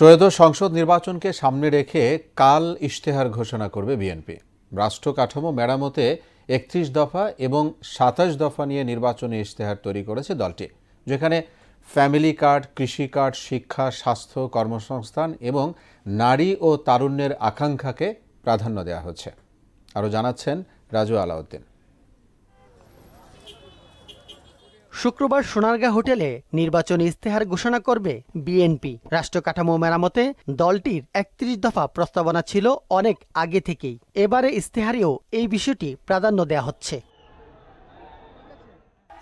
ত্রয়োদশ সংসদ নির্বাচনকে সামনে রেখে কাল ইশতেহার ঘোষণা করবে বিএনপি। রাষ্ট্র কাঠামো মেরামতে ৩১ দফা এবং ২৭ দফা নিয়ে নির্বাচনী ইশতেহার তৈরি করেছে দলটি, যেখানে ফ্যামিলি কার্ড, কৃষি কার্ড, শিক্ষা, স্বাস্থ্য, কর্মসংস্থান এবং নারী ও তারুণ্যের আকাঙ্ক্ষাকে প্রাধান্য দেওয়া হচ্ছে। আরও জানাচ্ছেন রাজু আলাউদ্দিন। শুক্রবার সোনারগাঁ হোটেলে নির্বাচনী ইশতেহার ঘোষণা করবে বিএনপি। রাষ্ট্র কাঠামো মেরামতে দলটির ৩১ দফা প্রস্তাবনা ছিল অনেক আগে থেকেই। এবারে ইশতেহারেও এই বিষয়টি প্রাধান্য দেওয়া হচ্ছে।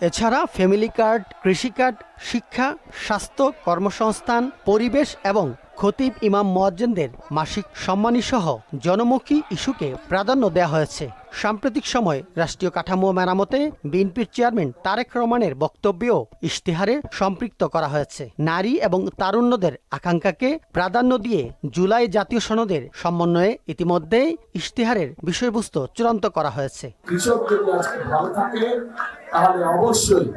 এছাড়া ফ্যামিলি কার্ড, কৃষি কার্ড, শিক্ষা, স্বাস্থ্য, কর্মসংস্থান, পরিবেশ এবং খতিব ইমাম মুয়াজ্জিনদের মাসিক সম্মানী সহ জনমুখী ইস্যুকে প্রাধান্য দেওয়া হয়েছে। সাম্প্রতিক সময় রাষ্ট্রীয় কাঠামো মেরামতে বিএনপির চেয়ারম্যান তারেক রহমানের বক্তব্যও ইশতেহারে সম্পৃক্ত করা হয়েছে। নারী এবং তারুণ্যদের আকাঙ্ক্ষাকে প্রাধান্য দিয়ে জুলাই জাতীয় সনদের সমন্বয়ে ইতিমধ্যেই ইশতেহারের বিষয়বস্তু চূড়ান্ত করা হয়েছে। কৃষক যদি আজকে ভালো থাকে তাহলে অবশ্যই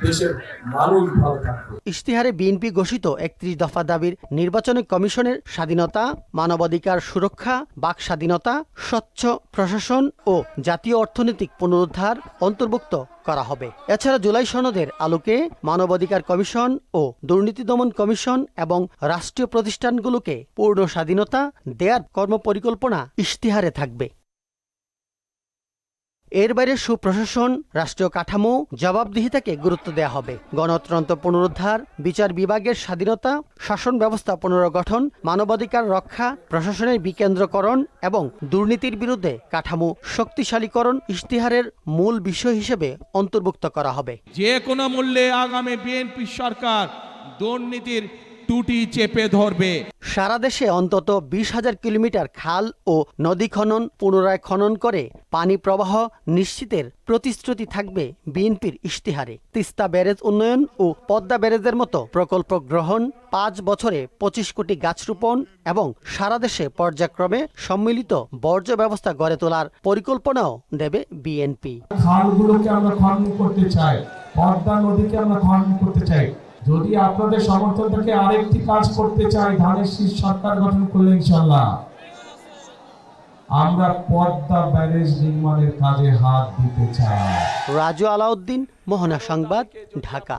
দেশের মানুষ ভালো থাকবে। ইশতেহারে বিএনপি ঘোষিত ৩১ দফা দাবির নির্বাচনী কমিশনের স্বাধীনতা, মানবাধিকার সুরক্ষা, বাক স্বাধীনতা, স্বচ্ছ প্রশাসন ও জাতীয় অর্থনৈতিক পুনরুদ্ধার অন্তর্ভুক্ত করা হবে। এছাড়া জুলাই সনদের আলোকে মানবাধিকার কমিশন ও দুর্নীতি দমন কমিশন এবং রাষ্ট্রীয় প্রতিষ্ঠানগুলোকে পূর্ণ স্বাধীনতা দেয়ার কর্মপরিকল্পনা ইশতেহারে থাকবে। এর বাইরে সুপ্রশাসন, রাষ্ট্রীয় কাঠামো, জবাবদিহিতাকে গুরুত্ব দেওয়া হবে। গণতন্ত্র পুনরুদ্ধার, বিচার বিভাগের স্বাধীনতা, শাসন ব্যবস্থা পুনর্গঠন, মানবাধিকার রক্ষা, প্রশাসনের বিকেন্দ্রকরণ এবং দুর্নীতির বিরুদ্ধে কাঠামো শক্তিশালীকরণ ইশতেহারের মূল বিষয় হিসেবে অন্তর্ভুক্ত করা হবে। যে কোনো মূল্যে আগামী বিএনপি সরকার দুর্নীতির টুটি চেপে ধরবে। সারা দেশে অন্তত ২০,০০০ কিলোমিটার খাল ও নদী খনন, পুনরায় খনন করে পানি প্রবাহ নিশ্চিতের প্রতিশ্রুতি থাকবে বিএনপির ইশতেহারে। তিস্তা ব্যারেজ উন্নয়ন ও পদ্মা ব্যারেজের মতো প্রকল্প গ্রহণ, ৫ বছরে ২৫ কোটি গাছ রোপণ এবং সারা দেশে পর্যায়ক্রমে সম্মিলিত বর্জ্য ব্যবস্থা গড়ে তোলার পরিকল্পনাও দেবে বিএনপি। খালগুলোকে আমরা খনন করতে চাই, পদ্মা নদীকে আমরা খনন করতে চাই। যদি আপনাদের সমর্থন থেকে আরেকটি কাজ করতে চাই, ধানের শীষ সরকার গঠন করলে ইনশাআল্লাহ আমরা পদ্মা ব্যারেজ নির্মাণের কাজে হাত দিতে চাই। রাজু আলাউদ্দিন, মোহনা সংবাদ, ঢাকা।